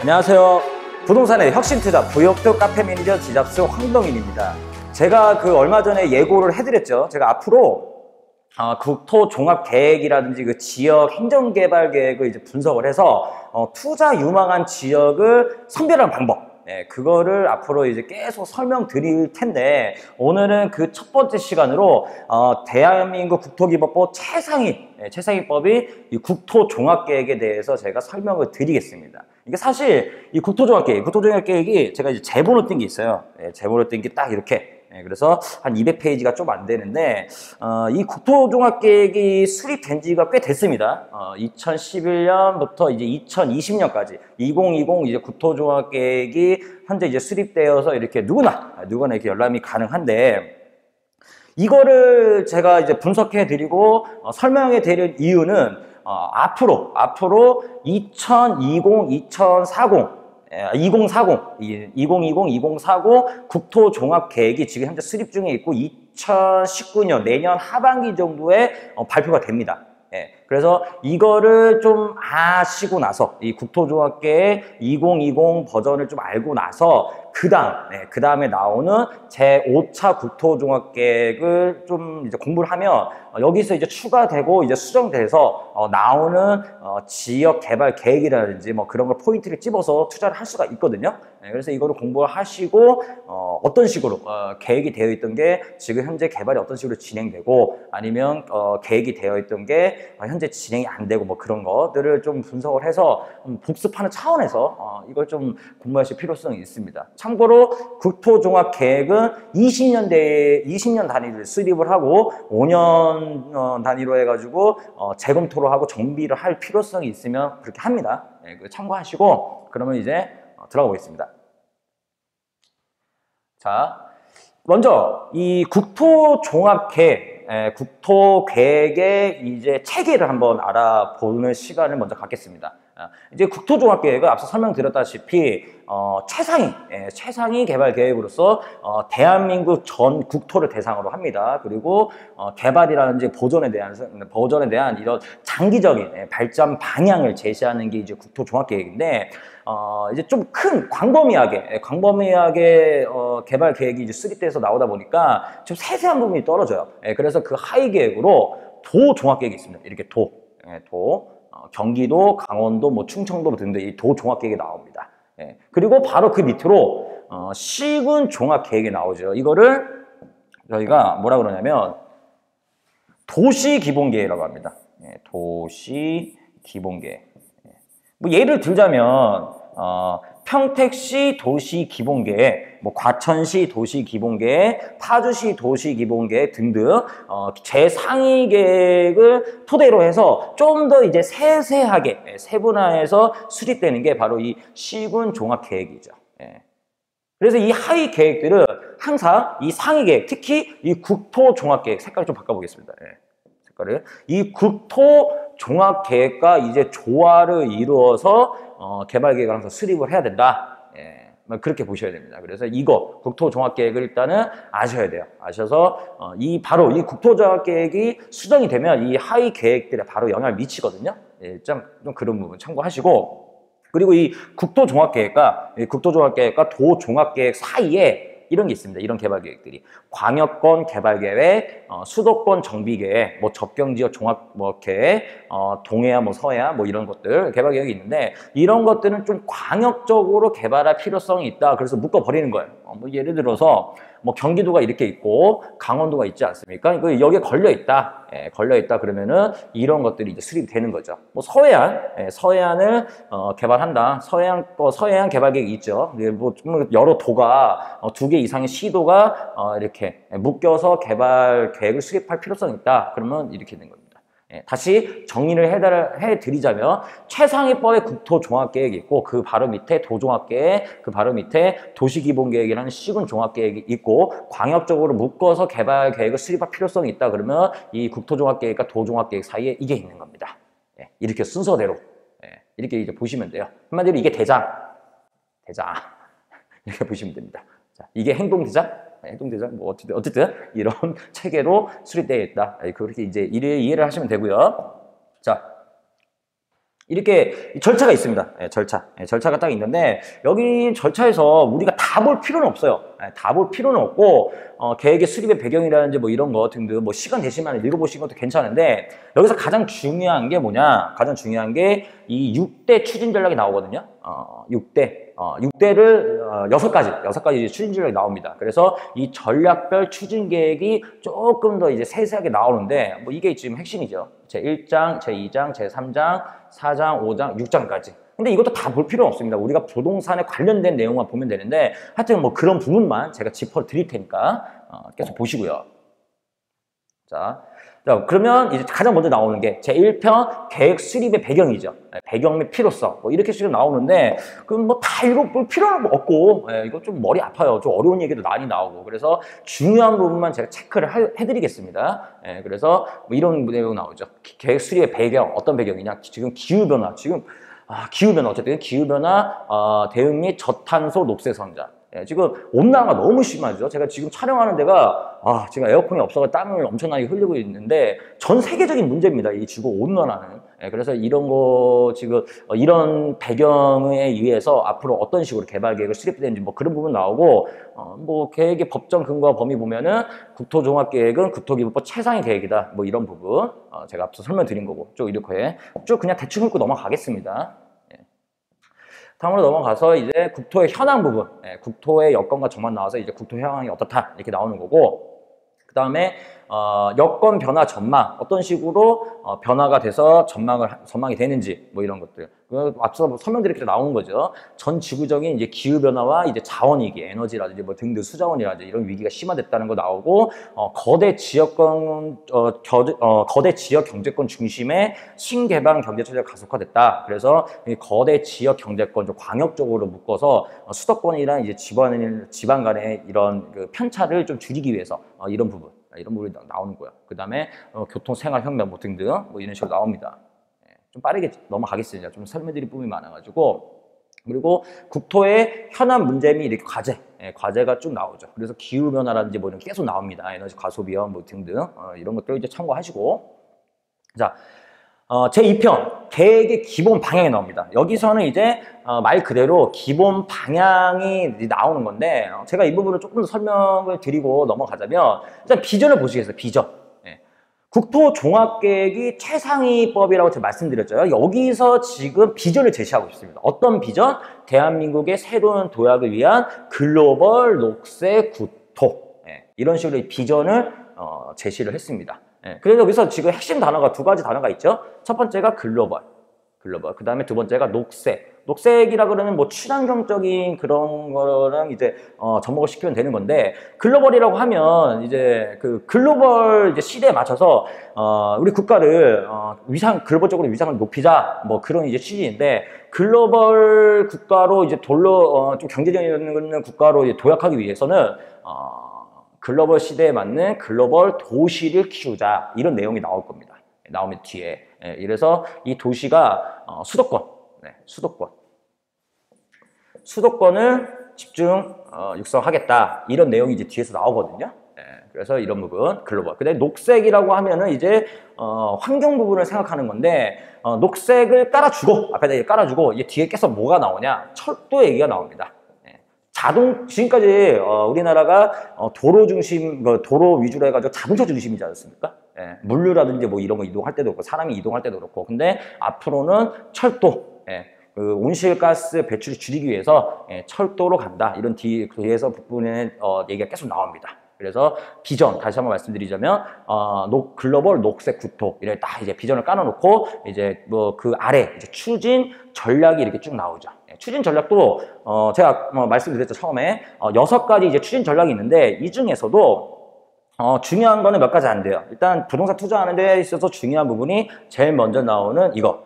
안녕하세요. 부동산의 혁신투자 부역도 카페 매니저 지잡스 황동인입니다. 제가 얼마 전에 예고를 해드렸죠. 제가 앞으로 국토 종합 계획이라든지 그 지역 행정개발 계획을 이제 분석을 해서 투자 유망한 지역을 선별하는 방법, 그거를 앞으로 이제 계속 설명드릴 텐데, 오늘은 그 첫 번째 시간으로 대한민국 국토기본법 최상위법이 이 국토종합계획에 대해서 제가 설명을 드리겠습니다. 이게 사실 이 국토종합계획이 제가 이제 제본을 띈 게 있어요. 제본을 띈 게 딱 이렇게. 그래서 한 200페이지가 좀 안 되는데, 이 국토종합계획이 수립된 지가 꽤 됐습니다. 2011년부터 이제 2020년까지 2020 이제 국토종합계획이 현재 이제 수립되어서 이렇게 누구나 이렇게 열람이 가능한데, 이거를 제가 이제 분석해 드리고 설명해 드릴 이유는 앞으로 2020 국토종합계획이 지금 현재 수립 중에 있고 2019년 내년 하반기 정도에 발표가 됩니다. 그래서 이거를 좀 아시고 나서 이 국토종합계획 2020 버전을 좀 알고 나서 그 다음에 나오는 제5차 국토종합계획을 좀 이제 공부를 하면 여기서 이제 추가되고 이제 수정돼서 나오는 지역 개발 계획이라든지 뭐 그런 걸 포인트를 집어서 투자를 할 수가 있거든요. 그래서 이거를 공부를 하시고 어떤 식으로 계획이 되어 있던 게 지금 현재 개발이 어떤 식으로 진행되고, 아니면 계획이 되어 있던 게 현재 진행이 안 되고 뭐 그런 것들을 좀 분석을 해서 복습하는 차원에서 이걸 좀 공부하실 필요성이 있습니다. 참고로 국토종합계획은 20년 단위를 수립을 하고 5년 단위로 해가지고 재검토를 하고 정비를 할 필요성이 있으면 그렇게 합니다. 참고하시고 그러면 이제 들어가 보겠습니다. 자, 먼저 이 국토계획의 이제 체계를 한번 알아보는 시간을 먼저 갖겠습니다. 이제 국토종합계획은 앞서 설명드렸다시피 최상위 개발 계획으로서 대한민국 전 국토를 대상으로 합니다. 그리고 개발이라든지 보존에 대한 이런 장기적인 발전 방향을 제시하는 게 이제 국토종합계획인데, 이제 좀 큰 광범위하게 개발 계획이 이제 수립돼서 나오다 보니까 좀 세세한 부분이 떨어져요. 그래서 그 하위 계획으로 도종합계획이 있습니다. 이렇게 경기도, 강원도, 뭐 충청도 등등 이 도종합계획이 나옵니다. 그리고 바로 그 밑으로 시군 종합계획이 나오죠. 이거를 저희가 뭐라 그러냐면 도시기본계획이라고 합니다. 도시기본계획. 뭐 예를 들자면 평택시 도시기본계획, 뭐 과천시 도시기본계획, 파주시 도시기본계획 등등 제상위 계획을 토대로 해서 좀 더 이제 세세하게 세분화해서 수립되는 게 바로 이 시군 종합계획이죠. 그래서 이 하위 계획들은 항상 이 상위 계획, 특히 이 국토종합계획 색깔을 좀 바꿔보겠습니다. 색깔을 이 국토종합계획과 이제 조화를 이루어서 개발계획을 항상 수립을 해야 된다. 그렇게 보셔야 됩니다. 그래서 이거 국토종합계획을 일단은 아셔야 돼요. 아셔서 바로 이 국토종합계획이 수정이 되면 이 하위 계획들에 바로 영향을 미치거든요. 좀 그런 부분 참고하시고, 그리고 이 국토종합계획과 도종합계획 사이에 이런 게 있습니다. 이런 개발계획들이 광역권 개발계획, 수도권 정비계획, 뭐 접경지역 종합 계획, 동해안, 뭐 서해안, 뭐 이런 것들 개발계획이 있는데, 이런 것들은 좀 광역적으로 개발할 필요성이 있다. 그래서 묶어버리는 거예요. 뭐 예를 들어서 뭐 경기도가 이렇게 있고 강원도가 있지 않습니까? 여기에 걸려 있다. 그러면은 이런 것들이 이제 수립이 되는 거죠. 뭐 서해안을 개발한다. 서해안 개발계획이 있죠. 뭐 여러 도가 2개 이상의 시도가 이렇게 묶여서 개발 계획을 수립할 필요성이 있다. 그러면 이렇게 된 겁니다. 다시 정리를 해드리자면 최상위법의 국토종합계획이 있고, 그 바로 밑에 도종합계획, 그 바로 밑에 도시기본계획이라는 시군종합계획이 있고, 광역적으로 묶어서 개발 계획을 수립할 필요성이 있다. 그러면 이 국토종합계획과 도종합계획 사이에 이게 있는 겁니다. 이렇게 순서대로 이렇게 이제 보시면 돼요. 한마디로 이게 대장 이렇게 보시면 됩니다. 자, 이게 행동대장, 뭐 어쨌든 이런 체계로 수립되어 있다. 그렇게 이제 이해를 하시면 되고요. 자, 이렇게 절차가 있습니다. 절차가 딱 있는데 여기 절차에서 우리가 다 볼 필요는 없어요. 다 볼 필요는 없고 계획의 수립의 배경이라든지 뭐 이런 거 등등 뭐 시간 되시면 읽어보시는 것도 괜찮은데 여기서 가장 중요한 게 뭐냐? 가장 중요한 게 이 6대 추진 전략이 나오거든요. 6대를 6가지 추진 전략이 나옵니다. 그래서 이 전략별 추진 계획이 조금 더 이제 세세하게 나오는데 뭐 이게 지금 핵심이죠. 제1장, 제2장, 제3장, 4장, 5장, 6장까지. 근데 이것도 다 볼 필요는 없습니다. 우리가 부동산에 관련된 내용만 보면 되는데 하여튼 뭐 그런 부분만 제가 짚어 드릴 테니까 계속 보시고요. 자, 그러면 이제 가장 먼저 나오는 게 제1편 계획 수립의 배경이죠. 배경 및 필요성 뭐 이렇게 지금 나오는데 그럼 뭐 다 읽어볼 필요는 없고 이거 좀 머리 아파요. 좀 어려운 얘기도 많이 나오고 그래서 중요한 부분만 제가 체크를 해드리겠습니다. 그래서 뭐 이런 내용 나오죠. 계획 수립의 배경 어떤 배경이냐? 지금 기후변화 기후변화 어쨌든 기후변화 대응 및 저탄소 녹색 성장. 지금 온난화가 너무 심하죠. 제가 지금 촬영하는 데가 지금 에어컨이 없어서 땀을 엄청나게 흘리고 있는데 전 세계적인 문제입니다. 이 지구 온난화는. 그래서 이런 거 지금 이런 배경에 의해서 앞으로 어떤 식으로 개발 계획을 수립되는지 뭐 그런 부분 나오고 뭐 계획의 법정 근거와 범위 보면은 국토종합계획은 국토기본법 최상위 계획이다. 뭐 이런 부분 제가 앞서 설명드린 거고 쭉 이렇게 쭉 그냥 대충 읽고 넘어가겠습니다. 다음으로 넘어가서 이제 국토의 현황 부분, 국토의 여건과 전망 나와서 이제 국토 현황이 어떻다 이렇게 나오는 거고, 그 다음에 여건 변화 전망 어떤 식으로 변화가 돼서 전망이 되는지 뭐 이런 것들 앞서 설명드릴 때 나오는 거죠. 전 지구적인 이제 기후 변화와 이제 자원 위기, 에너지라든지 뭐 등등 수자원이라든지 이런 위기가 심화됐다는 거 나오고 거대 지역 경제권 중심의 신개방 경제 체제가 가속화됐다. 그래서 이 거대 지역 경제권 좀 광역적으로 묶어서 수도권이랑 이제 지방 간의 이런 그 편차를 좀 줄이기 위해서 이런 부분이 나오는 거야. 그 다음에 교통 생활 혁명 뭐 등등 뭐 이런 식으로 나옵니다. 좀 빠르게 넘어가겠습니다. 좀 설명드릴 부분이 많아가지고. 그리고 국토의 현안 문제 및 이렇게 과제가 쭉 나오죠. 그래서 기후변화라든지 뭐 이런 게 계속 나옵니다. 에너지 과소 비용 뭐 등등 이런 것들 이제 참고하시고. 자, 제2편 계획의 기본 방향이 나옵니다. 여기서는 이제 말 그대로 기본 방향이 나오는 건데 제가 이 부분을 조금 더 설명을 드리고 넘어가자면 일단 비전을 보시겠어요. 비전. 국토종합계획이 최상위법이라고 제가 말씀드렸죠. 여기서 지금 비전을 제시하고 있습니다. 어떤 비전? 대한민국의 새로운 도약을 위한 글로벌 녹색 국토. 이런 식으로 비전을 제시를 했습니다. 그래서 여기서 지금 핵심 단어가 두 가지 단어가 있죠. 첫 번째가 글로벌. 그 다음에 두 번째가 녹색이라 그러면 뭐 친환경적인 그런 거랑 이제 접목을 시키면 되는 건데 글로벌이라고 하면 이제 그 글로벌 이제 시대에 맞춰서 우리 국가를 글로벌적으로 위상을 높이자 뭐 그런 이제 취지인데 글로벌 국가로 이제 좀 경제적인 있는 국가로 이제 도약하기 위해서는 글로벌 시대에 맞는 글로벌 도시를 키우자 이런 내용이 나올 겁니다. 나오면 뒤에. 이래서 이 도시가 수도권을 집중 육성하겠다 이런 내용이 이제 뒤에서 나오거든요. 그래서 이런 부분 글로벌. 근데 녹색이라고 하면은 이제 환경 부분을 생각하는 건데 녹색을 깔아주고 이제 뒤에 계속 뭐가 나오냐? 철도 얘기가 나옵니다. 지금까지 우리나라가 도로 위주로 해가지고 자동차 중심이지 않습니까? 물류라든지 뭐 이런 거 이동할 때도 그렇고 사람이 이동할 때도 그렇고 근데 앞으로는 철도 그 온실가스 배출을 줄이기 위해서 철도로 간다 이런 뒤에서 부분의 얘기가 계속 나옵니다. 그래서 비전 다시 한번 말씀드리자면 글로벌 녹색 국토 이렇게 딱 이제 비전을 깔아놓고 이제 뭐 그 아래 이제 추진 전략이 이렇게 쭉 나오죠. 추진 전략도 제가 말씀드렸죠 처음에 6가지 이제 추진 전략이 있는데 이 중에서도 중요한 거는 몇 가지 안 돼요. 일단 부동산 투자하는 데 있어서 중요한 부분이 제일 먼저 나오는 이거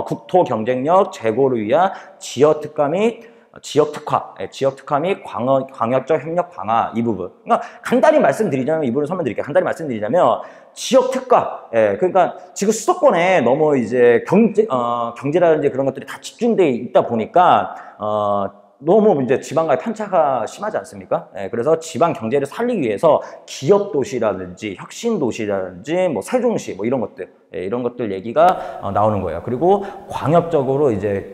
국토 경쟁력 제고를 위한 지역 특화 및 광역적 협력 강화 이 부분. 그러니까 간단히 말씀드리자면 이 부분을 설명드릴게요. 간단히 말씀드리자면 지역 특화. 그러니까 지금 수도권에 너무 이제 경제라든지 그런 것들이 다 집중돼 있다 보니까 너무 이제 지방과의 편차가 심하지 않습니까? 그래서 지방 경제를 살리기 위해서 기업 도시라든지 혁신 도시라든지 뭐 세종시 뭐 이런 것들 이런 것들 얘기가 나오는 거예요. 그리고 광역적으로 이제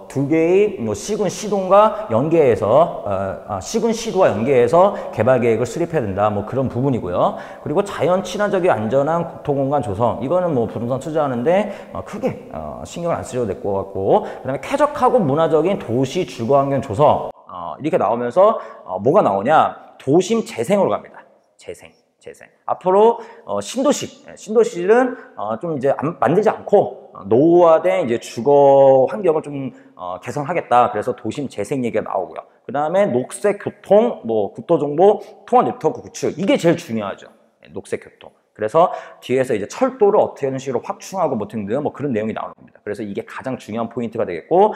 두 개의 뭐 시군 시도와 연계해서 시군 시도와 연계해서 개발 계획을 수립해야 된다. 뭐 그런 부분이고요. 그리고 자연 친화적이 안전한 국토공간 조성. 이거는 뭐 부동산 투자하는데 크게 신경을 안 쓰셔도 될 것 같고, 그다음에 쾌적하고 문화적인 도시 주거 환경 조성. 이렇게 나오면서 뭐가 나오냐? 도심 재생으로 갑니다. 재생. 앞으로 신도시는 좀 이제 만들지 않고 노후화된 이제 주거 환경을 좀 개선하겠다. 그래서 도심 재생 얘기가 나오고요. 그 다음에 녹색 교통, 뭐 국토정보 통합 네트워크 구축, 이게 제일 중요하죠. 녹색 교통. 그래서 뒤에서 이제 철도를 어떻게 하는 식으로 확충하고 뭐 등등 뭐 그런 내용이 나오는 겁니다. 그래서 이게 가장 중요한 포인트가 되겠고,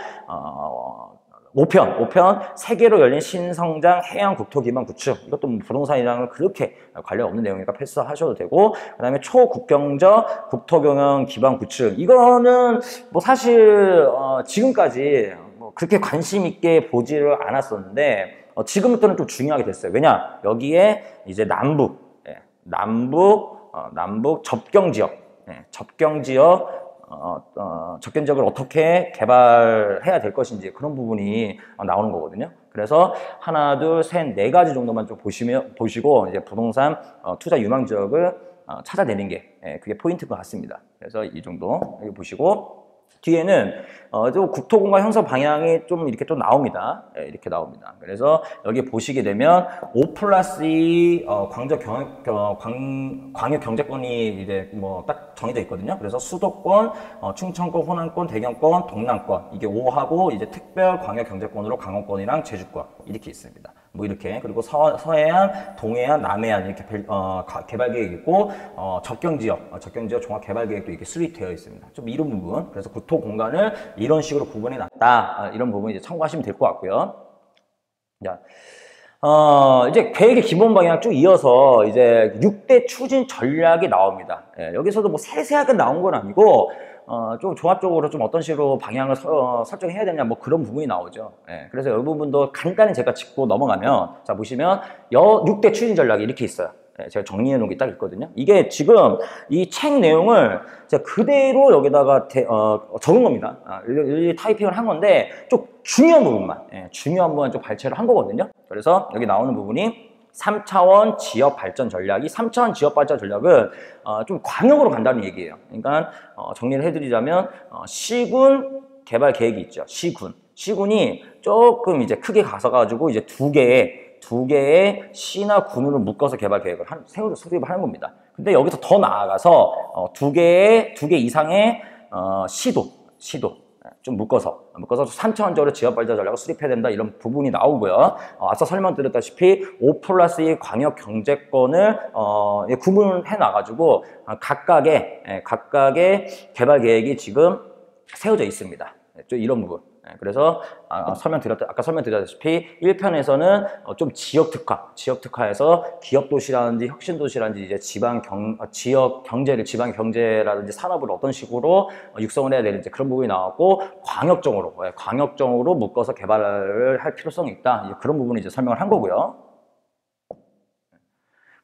5편 세계로 열린 신성장 해양 국토 기반 구축. 이것도 뭐 부동산이랑은 그렇게 관련 없는 내용이니까 패스하셔도 되고, 그 다음에 초국경적 국토 경영 기반 구축. 이거는 뭐 사실 지금까지 뭐 그렇게 관심 있게 보지를 않았었는데 지금부터는 좀 중요하게 됐어요. 왜냐? 여기에 이제 남북 접경 지역, 접견적을 어떻게 개발해야 될 것인지 그런 부분이 나오는 거거든요. 그래서 하나, 둘, 셋, 네 가지 정도만 좀 보시고 이제 부동산 투자 유망 지역을 찾아내는 게 그게 포인트인 것 같습니다. 그래서 이 정도 여기 보시고, 뒤에는 좀 국토공간 형성 방향이 좀 이렇게 좀 나옵니다. 이렇게 나옵니다. 그래서 여기 보시게 되면 5+2 광역 경제권이 이제 뭐 딱 정해져 있거든요. 그래서 수도권, 충청권, 호남권, 대경권, 동남권, 이게 5하고 이제 특별 광역 경제권으로 강원권이랑 제주권 이렇게 있습니다. 뭐 이렇게. 그리고 서해안, 동해안, 남해안 이렇게 개발 계획이 있고, 접경지역 종합 개발 계획도 이렇게 수립되어 있습니다. 좀 이런 부분. 그래서 국토 공간을 이런 식으로 구분해 놨다. 이런 부분 이제 참고하시면 될 것 같고요. 자, 이제 계획의 기본 방향 쭉 이어서 이제 6대 추진 전략이 나옵니다. 여기서도 뭐 세세하게 나온 건 아니고, 좀 종합적으로 좀 어떤 식으로 방향을 설정해야 되냐, 뭐 그런 부분이 나오죠. 그래서 이 부분도 간단히 제가 짚고 넘어가면, 자, 보시면 6대 추진 전략이 이렇게 있어요. 제가 정리해 놓은 게 딱 있거든요. 이게 지금 이 책 내용을 제가 그대로 여기다가 적은 겁니다. 이 타이핑을 한 건데 좀 중요한 부분만 좀 발췌를 한 거거든요. 그래서 여기 나오는 부분이 3차원 지역 발전 전략이, 3차원 지역 발전 전략은 좀 광역으로 간다는 얘기예요. 그러니까 정리를 해드리자면 시군 개발 계획이 있죠. 시군이 조금 이제 크게 가서 이제 두 개의 시나 군으로 묶어서 개발 계획을 수립을 하는 겁니다. 근데 여기서 더 나아가서 두 개 이상의 시도 좀 묶어서 3차원적으로 지역 발전 전략을 수립해야 된다, 이런 부분이 나오고요. 앞서 설명드렸다시피 5+2 광역 경제권을 구분해 놔가지고 각각의 개발 계획이 지금 세워져 있습니다. 좀 이런 부분. 그래서 아까 설명드렸다시피 1편에서는 좀 지역 특화해서 기업 도시라든지 혁신 도시라든지 이제 지방 경제라든지 산업을 어떤 식으로 육성을 해야 되는지 그런 부분이 나왔고, 광역적으로 묶어서 개발을 할 필요성이 있다, 그런 부분을 이제 설명을 한 거고요.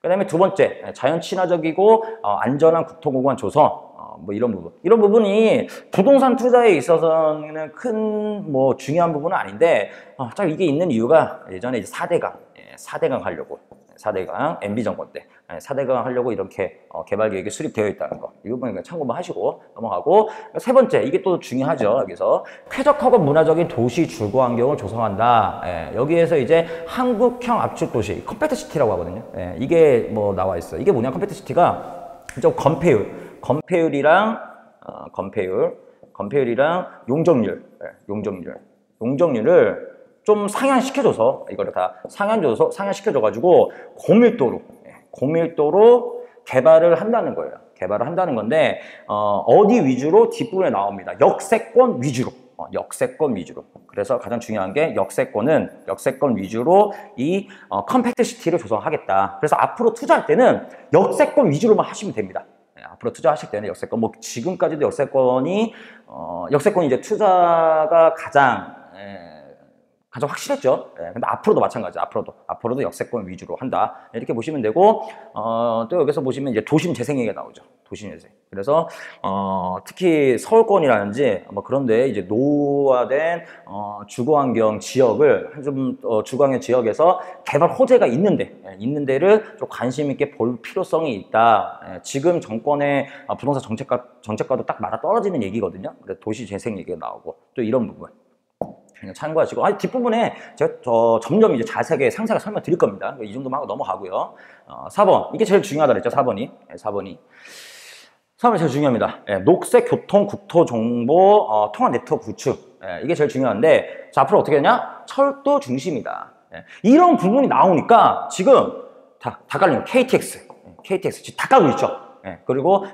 그 다음에 두 번째, 자연 친화적이고 안전한 국토공간 조성. 뭐 이런 부분이 부동산 투자에 있어서는 큰 뭐 중요한 부분은 아닌데, 딱 이게 있는 이유가 예전에 이제 4대강 하려고, 4대강 MB 정권 때 4대강 하려고 이렇게 개발 계획이 수립되어 있다는 거, 이 부분 참고만 하시고 넘어가고, 세 번째, 이게 또 중요하죠. 여기서 쾌적하고 문화적인 도시 주거 환경을 조성한다. 여기에서 이제 한국형 압축 도시, 컴팩트 시티라고 하거든요. 이게 뭐 나와 있어요. 이게 뭐냐, 컴팩트 시티가 좀 건폐율이랑 용적률을 좀 상향시켜줘서, 이거를 다 상향시켜줘가지고 고밀도로 개발을 한다는 거예요. 개발을 한다는 건데, 어디 위주로? 뒷부분에 나옵니다. 역세권 위주로. 그래서 가장 중요한 게 역세권 위주로 이 컴팩트 시티를 조성하겠다. 그래서 앞으로 투자할 때는 역세권 위주로만 하시면 됩니다. 앞으로 투자하실 때는 역세권, 뭐 지금까지도 역세권이 이제 투자가 가장 확실했죠. 근데 앞으로도 마찬가지. 앞으로도 역세권 위주로 한다, 이렇게 보시면 되고, 또 여기서 보시면 이제 도심 재생 얘기가 나오죠. 도시내세. 그래서 특히 서울권이라든지 뭐 그런데 이제 노후화된 주거환경 지역을 좀 주거환경 지역에서 개발 호재가 있는 데를 좀 관심 있게 볼 필요성이 있다. 지금 정권의 부동산 정책과도 딱 맞아 떨어지는 얘기거든요. 그래서 도시재생 얘기가 나오고 또 이런 부분 그냥 참고하시고, 뒷부분에 제가 점점 이제 자세하게 상세하게 설명드릴 겁니다. 이 정도만 하고 넘어가고요. 4번 이게 제일 중요하다 그랬죠. 4번이 제일 중요합니다. 녹색 교통 국토 정보 통합 네트워크 구축. 이게 제일 중요한데, 자, 앞으로 어떻게 되냐? 철도 중심이다. 이런 부분이 나오니까 지금 다 깔리는 KTX 지금 다 깔고 있죠. 그리고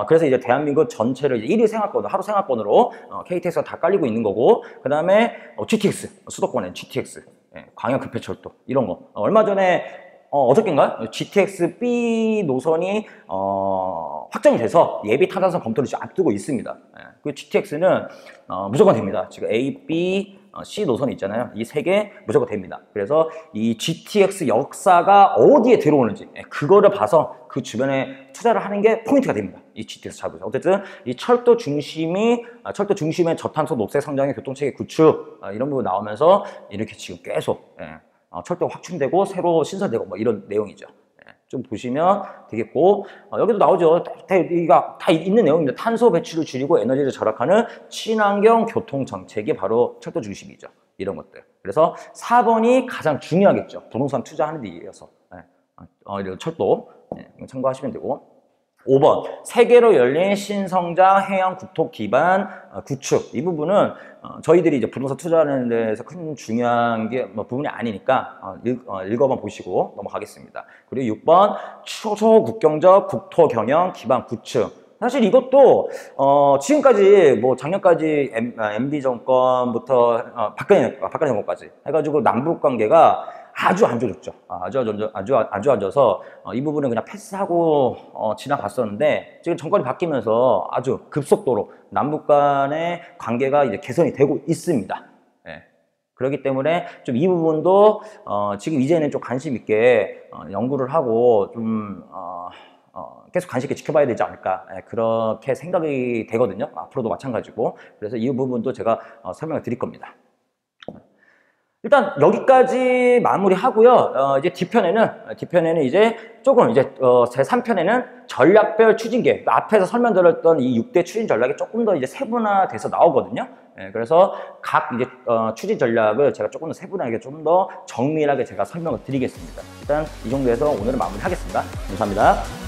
그래서 이제 대한민국 전체를 이제 1위 생활권으로, 하루 생활권으로 KTX가 다 깔리고 있는 거고, 그 다음에 GTX, 수도권에 GTX, 광역급행철도 이런 거. 얼마 전에 어저께인가요? GTX B 노선이 확정이 돼서 예비 타당성 검토를 지금 앞두고 있습니다. 그 GTX는 무조건 됩니다. 지금 A, B, C 노선이 있잖아요. 이 세 개 무조건 됩니다. 그래서 이 GTX 역사가 어디에 들어오는지 그거를 봐서 그 주변에 투자를 하는 게 포인트가 됩니다. 이 GTX 잡으세요. 어쨌든 이 철도 중심의 저탄소 녹색 성장의 교통체계 구축 이런 부분 나오면서 이렇게 지금 계속 철도가 확충되고 새로 신설되고 뭐 이런 내용이죠. 좀 보시면 되겠고, 여기도 나오죠. 다 있는 내용입니다. 탄소 배출을 줄이고 에너지를 절약하는 친환경 교통 정책이 바로 철도 중심이죠. 이런 것들. 그래서 4번이 가장 중요하겠죠. 부동산 투자하는 데 이어서. 이런 철도 참고하시면 되고, 5번 세계로 열린 신성장 해양 국토 기반 구축. 이 부분은 저희들이 이제 부동산 투자하는 데서 큰 중요한 게 부분이 아니니까 읽어만 보시고 넘어가겠습니다. 그리고 6번 초국경적 국토 경영 기반 구축. 사실 이것도 지금까지 뭐 작년까지 MB 정권부터 박근혜 정권까지 해가지고 남북 관계가 아주 안 좋아졌죠. 아주 안 좋아져서 이 부분은 그냥 패스하고 지나갔었는데, 지금 정권이 바뀌면서 아주 급속도로 남북 간의 관계가 이제 개선이 되고 있습니다. 그렇기 때문에 좀 이 부분도 지금 이제는 좀 관심 있게 연구를 하고 좀 계속 관심 있게 지켜봐야 되지 않을까, 그렇게 생각이 되거든요. 앞으로도 마찬가지고. 그래서 이 부분도 제가 설명을 드릴 겁니다. 일단 여기까지 마무리하고요. 이제 뒤편에는 이제 조금 이제 제 3편에는 전략별 추진계, 앞에서 설명드렸던 이 6대 추진 전략이 조금 더 이제 세분화돼서 나오거든요. 그래서 각 이제 추진 전략을 제가 조금 더 세분하게, 좀 더 정밀하게 제가 설명을 드리겠습니다. 일단 이 정도에서 오늘은 마무리하겠습니다. 감사합니다.